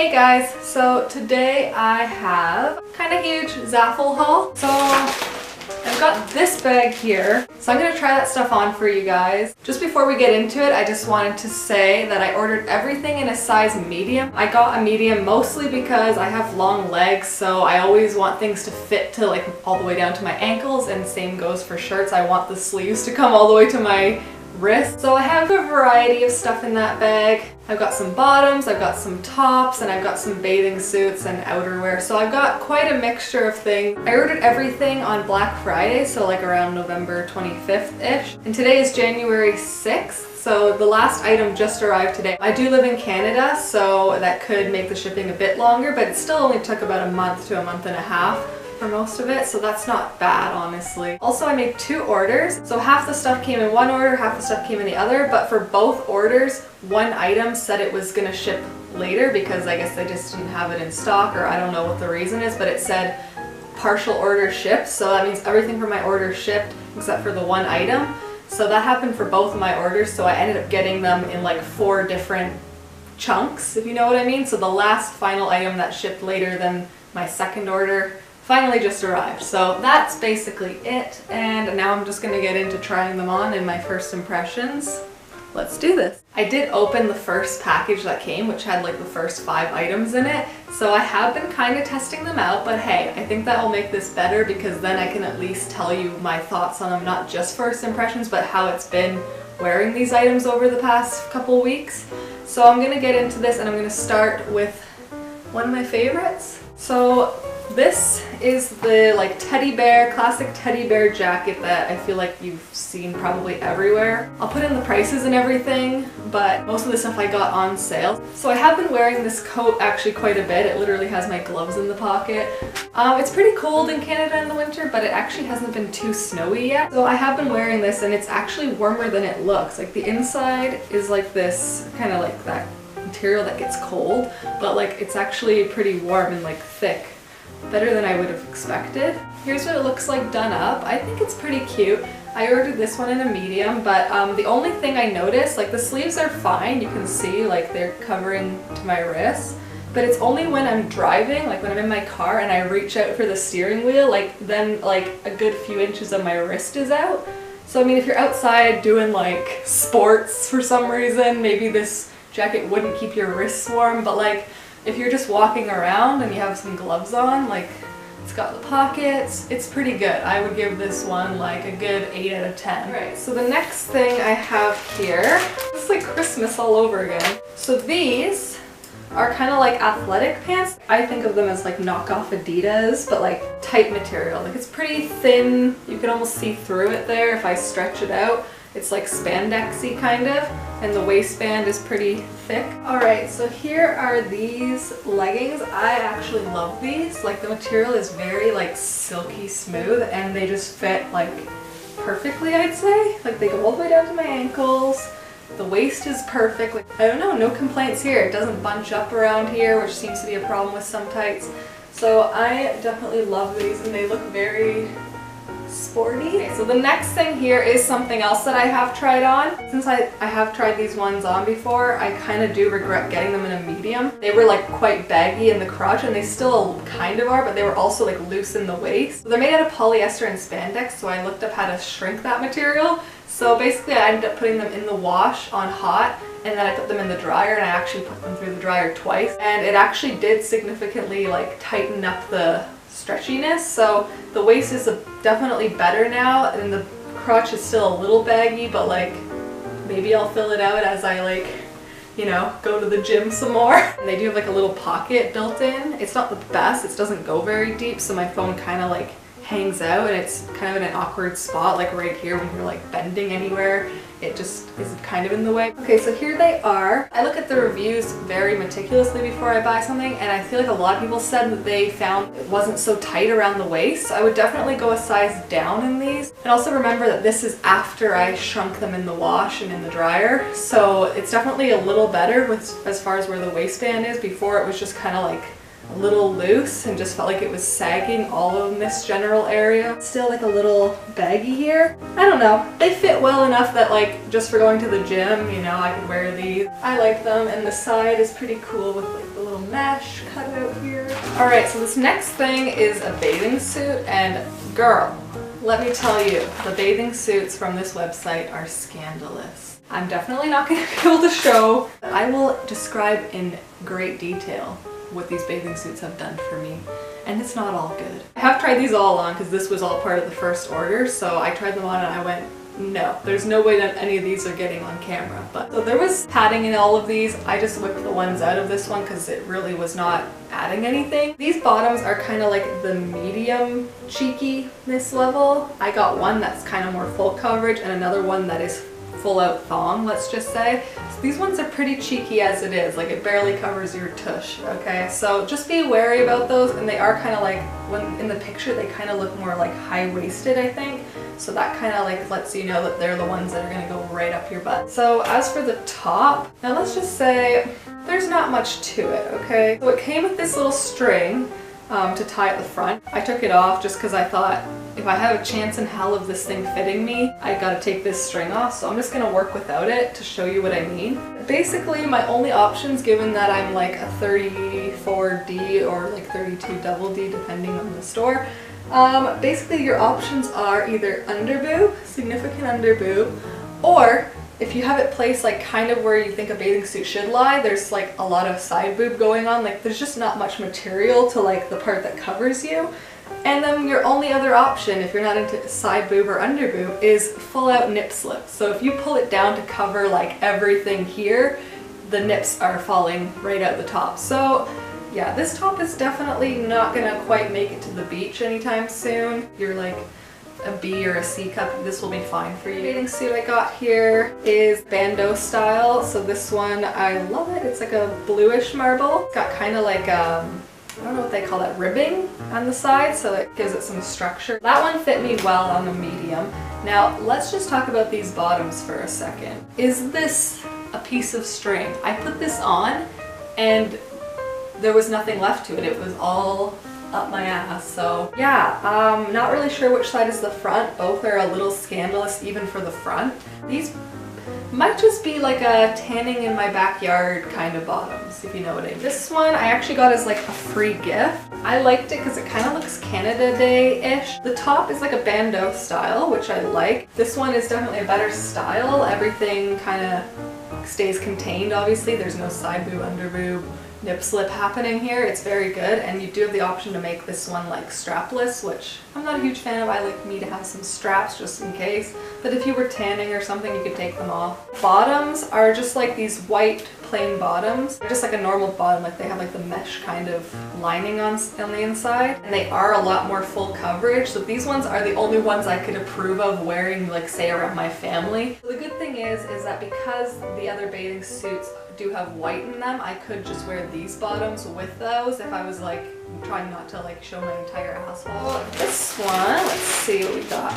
Hey guys, so today I have kind of huge ZAFUL haul. So I've got this bag here, so I'm going to try that stuff on for you guys. Just before we get into it, I just wanted to say that I ordered everything in a size medium. I got a medium mostly because I have long legs, so I always want things to fit to like all the way down to my ankles, and same goes for shirts. I want the sleeves to come all the way to my wrist. So I have a variety of stuff in that bag. I've got some bottoms, I've got some tops, and I've got some bathing suits and outerwear. So I've got quite a mixture of things. I ordered everything on Black Friday, so like around November 25th-ish. And today is January 6th, so the last item just arrived today. I do live in Canada, so that could make the shipping a bit longer, but it still only took about a month to a month and a half for most of it, so that's not bad, honestly. Also, I made 2 orders, so half the stuff came in one order, half the stuff came in the other, but for both orders, one item said it was gonna ship later because I guess they just didn't have it in stock, or I don't know what the reason is, but it said partial order shipped, so that means everything from my order shipped except for the one item. So that happened for both of my orders, so I ended up getting them in like 4 different chunks, if you know what I mean. So the last final item that shipped later than my second order finally just arrived. So that's basically it, and now I'm just gonna get into trying them on and my first impressions. Let's do this. I did open the first package that came, which had like the first 5 items in it, so I have been kind of testing them out, but hey, I think that will make this better because then I can at least tell you my thoughts on them, not just first impressions, but how it's been wearing these items over the past couple weeks. So I'm gonna get into this, and I'm gonna start with one of my favorites. So this is the like teddy bear, classic teddy bear jacket that I feel like you've seen probably everywhere. I'll put in the prices and everything, but most of the stuff I got on sale. So I have been wearing this coat actually quite a bit. It literally has my gloves in the pocket. It's pretty cold in Canada in the winter, but it actually hasn't been too snowy yet. So I have been wearing this, and it's actually warmer than it looks. Like the inside is like this, kind of like that material that gets cold, but like it's actually pretty warm and like thick. Better than I would have expected. Here's what it looks like done up. I think it's pretty cute. I ordered this one in a medium, but the only thing I noticed, like the sleeves are fine. You can see like they're covering to my wrists, but it's only when I'm driving, like when I'm in my car and I reach out for the steering wheel, like then like a good few inches of my wrist is out. So I mean, if you're outside doing like sports for some reason, maybe this jacket wouldn't keep your wrists warm, but like if you're just walking around and you have some gloves on, like it's got the pockets, it's pretty good. I would give this one like a good 8 out of 10. All right, so the next thing I have here, it's like Christmas all over again. So these are kind of like athletic pants. I think of them as like knockoff Adidas, but like tight material. Like it's pretty thin, you can almost see through it there if I stretch it out. It's like spandexy kind of, and the waistband is pretty thick. Alright, so here are these leggings. I actually love these. Like the material is very like silky smooth, and they just fit like perfectly, I'd say. Like they go all the way down to my ankles. The waist is perfect. Like, I don't know, no complaints here. It doesn't bunch up around here, which seems to be a problem with some tights. So I definitely love these, and they look very sporty. Okay, so the next thing here is something else that I have tried on. Since I have tried these ones on before, I kind of do regret getting them in a medium. They were like quite baggy in the crotch, and they still kind of are, but they were also like loose in the waist. So they're made out of polyester and spandex, so I looked up how to shrink that material. So basically I ended up putting them in the wash on hot, and then I put them in the dryer, and I actually put them through the dryer twice, and it actually did significantly like tighten up the stretchiness. So the waist is definitely better now, and the crotch is still a little baggy, but like maybe I'll fill it out as I like, you know, go to the gym some more. And they do have like a little pocket built in. It's not the best, it doesn't go very deep, so my phone kind of like hangs out, and it's kind of in an awkward spot, like right here when you're like bending anywhere. It just is kind of in the way. Okay, so here they are. I look at the reviews very meticulously before I buy something, and I feel like a lot of people said that they found it wasn't so tight around the waist. So I would definitely go a size down in these. And also remember that this is after I shrunk them in the wash and in the dryer. So it's definitely a little better with as far as where the waistband is. Before it was just kind of like a little loose and just felt like it was sagging all in this general area. Still like a little baggy here. I don't know. They fit well enough that like just for going to the gym, you know, I could wear these. I like them, and the side is pretty cool with like the little mesh. mesh cutout here. All right, so this next thing is a bathing suit, and girl, let me tell you, the bathing suits from this website are scandalous. I'm definitely not going to be able to show. I will describe in great detail what these bathing suits have done for me, and it's not all good. I have tried these all on because this was all part of the first order, so I tried them on and I went, no, there's no way that any of these are getting on camera. But so there was padding in all of these. I just whipped the ones out of this one because it really was not adding anything. These bottoms are kind of like the medium cheekiness level. I got one that's kind of more full coverage and another one that is full out thong, let's just say. So these ones are pretty cheeky as it is, like it barely covers your tush, okay? So just be wary about those, and they are kind of like, when in the picture they kind of look more like high-waisted, I think. So that kind of like lets you know that they're the ones that are going to go right up your butt. So as for the top, now let's just say there's not much to it, okay? So it came with this little string to tie at the front. I took it off just because I thought if I have a chance in hell of this thing fitting me, I gotta take this string off, so I'm just gonna work without it to show you what I mean. Basically, my only options, given that I'm like a 34D or like 32 double D depending on the store, basically your options are either under boob, significant under boob, or if you have it placed like kind of where you think a bathing suit should lie, there's like a lot of side boob going on, like there's just not much material to like the part that covers you. And then your only other option, if you're not into side boob or under boob, is full out nip slip. So if you pull it down to cover like everything here, the nips are falling right out the top. So yeah, this top is definitely not gonna quite make it to the beach anytime soon. You're like a B or a C cup, this will be fine for you. The bathing suit I got here is bandeau style. So this one, I love it. It's like a bluish marble. It's got kind of like I don't know what they call that, ribbing on the side, so it gives it some structure. That one fit me well on a medium. Now let's just talk about these bottoms for a second. Is this a piece of string? I put this on and there was nothing left to it. It was all up my ass. So yeah, not really sure which side is the front. Both are a little scandalous even for the front. These might just be like a tanning in my backyard kind of bottoms, if you know what I mean. This one I actually got as like a free gift. I liked it because it kind of looks Canada Day-ish. The top is like a bandeau style, which I like. This one is definitely a better style. Everything kind of stays contained, obviously. There's no side boob, under boob, nip slip happening here. It's very good, and you do have the option to make this one like strapless, which I'm not a huge fan of. I like me to have some straps just in case, but if you were tanning or something, you could take them off. Bottoms are just like these white plain bottoms. They're just like a normal bottom, like they have like the mesh kind of lining on the inside, and they are a lot more full coverage. So these ones are the only ones I could approve of wearing, like say around my family. So the good thing is that because the other bathing suits do have white in them, I could just wear these bottoms with those if I was like trying not to like show my entire asshole. This one, let's see what we got.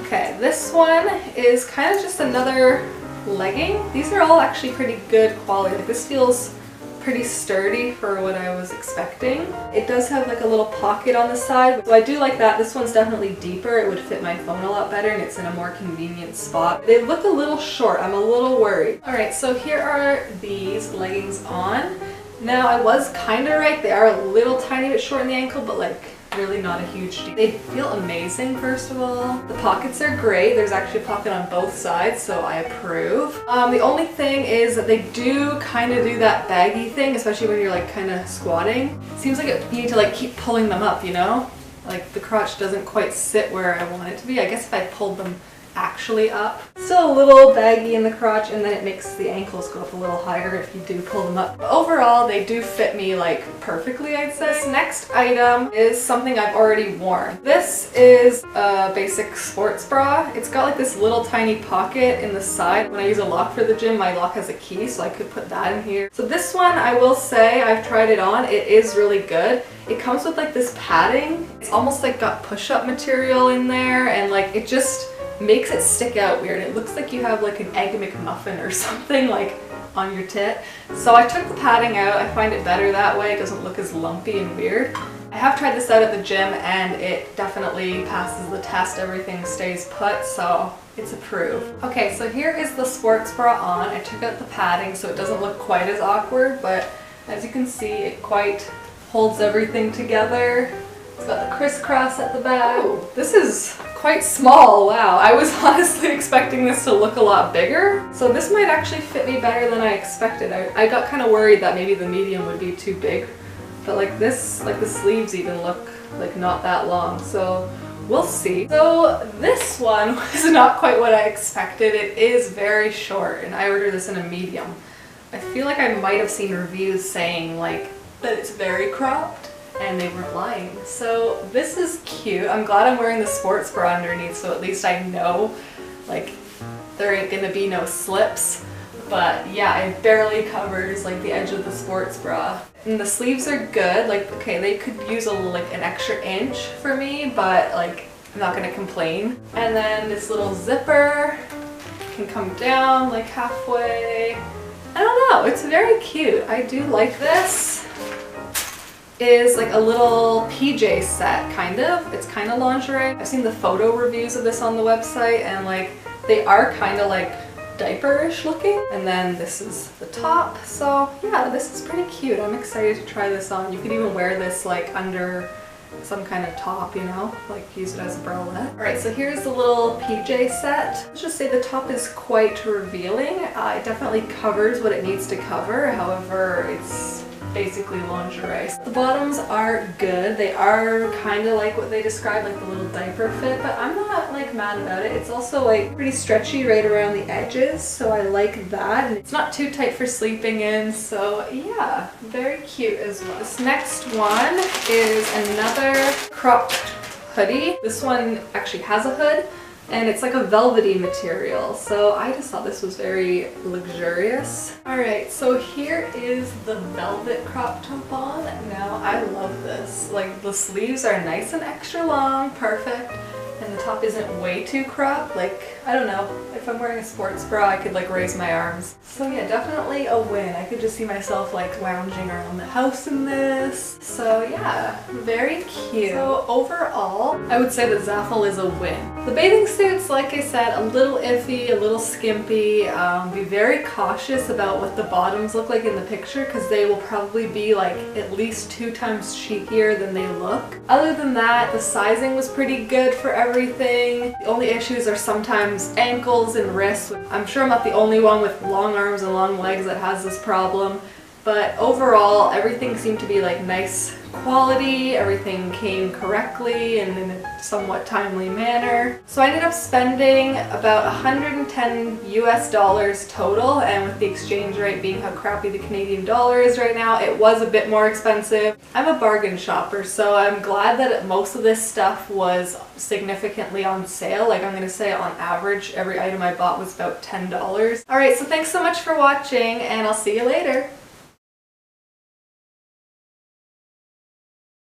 Okay, this one is kind of just another legging. These are all actually pretty good quality. Like this feels pretty sturdy for what I was expecting. It does have like a little pocket on the side, so I do like that. This one's definitely deeper. It would fit my phone a lot better, and it's in a more convenient spot. They look a little short. I'm a little worried. All right, so here are these leggings on. Now I was kind of right. They are a little tiny bit short in the ankle, but like really not a huge deal. They feel amazing, first of all. The pockets are great. There's actually a pocket on both sides, so I approve. The only thing is that they do kind of do that baggy thing, especially when you're like kind of squatting. Seems like you need to like keep pulling them up, you know? Like the crotch doesn't quite sit where I want it to be. I guess if I pulled them actually up. Still a little baggy in the crotch, and then it makes the ankles go up a little higher if you do pull them up. But overall, they do fit me like perfectly, I'd say. This next item is something I've already worn. This is a basic sports bra. It's got like this little tiny pocket in the side. When I use a lock for the gym, my lock has a key, so I could put that in here. So this one, I will say, I've tried it on. It is really good. It comes with like this padding. It's almost like got push-up material in there, and like it just makes it stick out weird. It looks like you have like an Egg McMuffin or something like on your tit. So I took the padding out. I find it better that way. It doesn't look as lumpy and weird. I have tried this out at the gym, and it definitely passes the test. Everything stays put, so it's approved. Okay, so here is the sports bra on. I took out the padding so it doesn't look quite as awkward, but As you can see, it quite holds everything together. It's got the crisscross at the back. Ooh, this is quite small, wow. I was honestly expecting this to look a lot bigger. So this might actually fit me better than I expected. I got kind of worried that maybe the medium would be too big. But like this, like the sleeves even look like not that long. So we'll see. So this one was not quite what I expected. It is very short and I ordered this in a medium. I feel like I might have seen reviews saying like that it's very cropped. And they weren't lying. So this is cute. I'm glad I'm wearing the sports bra underneath, so at least I know like there ain't gonna be no slips. But yeah, it barely covers like the edge of the sports bra. And the sleeves are good. Like, okay, they could use like an extra inch for me, but like I'm not gonna complain. And then this little zipper can come down like halfway. I don't know, it's very cute. I do like this. Is like a little PJ set, kind of. It's kind of lingerie. I've seen the photo reviews of this on the website and like they are kind of like diaper-ish looking. And then this is the top. So yeah, this is pretty cute. I'm excited to try this on. You could even wear this like under some kind of top, you know, like use it as a bralette. Alright, so here's the little PJ set. Let's just say the top is quite revealing. It definitely covers what it needs to cover, however, it's basically lingerie. The bottoms are good. They are kind of like what they describe, like the little diaper fit, but I'm not like mad about it. It's also like pretty stretchy right around the edges, so I like that. And it's not too tight for sleeping in, so yeah, very cute as well. This next one is another cropped hoodie. This one actually has a hood, and it's like a velvety material, so I just thought this was very luxurious. Alright, so here is the velvet crop top on. Now I love this. Like the sleeves are nice and extra long, perfect, and the top isn't way too cropped. Like, I don't know, if I'm wearing a sports bra I could like raise my arms. So yeah, definitely a win. I could just see myself like lounging around the house in this. So yeah, very cute. So overall, I would say that ZAFUL is a win. The bathing suits, like I said, a little iffy, a little skimpy. Be very cautious about what the bottoms look like in the picture because they will probably be like at least 2 times cheekier than they look. Other than that, the sizing was pretty good for everything. The only issues are sometimes ankles and wrists. I'm sure I'm not the only one with long arms and long legs that has this problem, but overall everything seemed to be like nice quality, everything came correctly and in a somewhat timely manner. So I ended up spending about $110 US total, and with the exchange rate being how crappy the Canadian dollar is right now, it was a bit more expensive. I'm a bargain shopper, so I'm glad that most of this stuff was significantly on sale. Like I'm gonna say on average every item I bought was about $10. Alright, so thanks so much for watching and I'll see you later.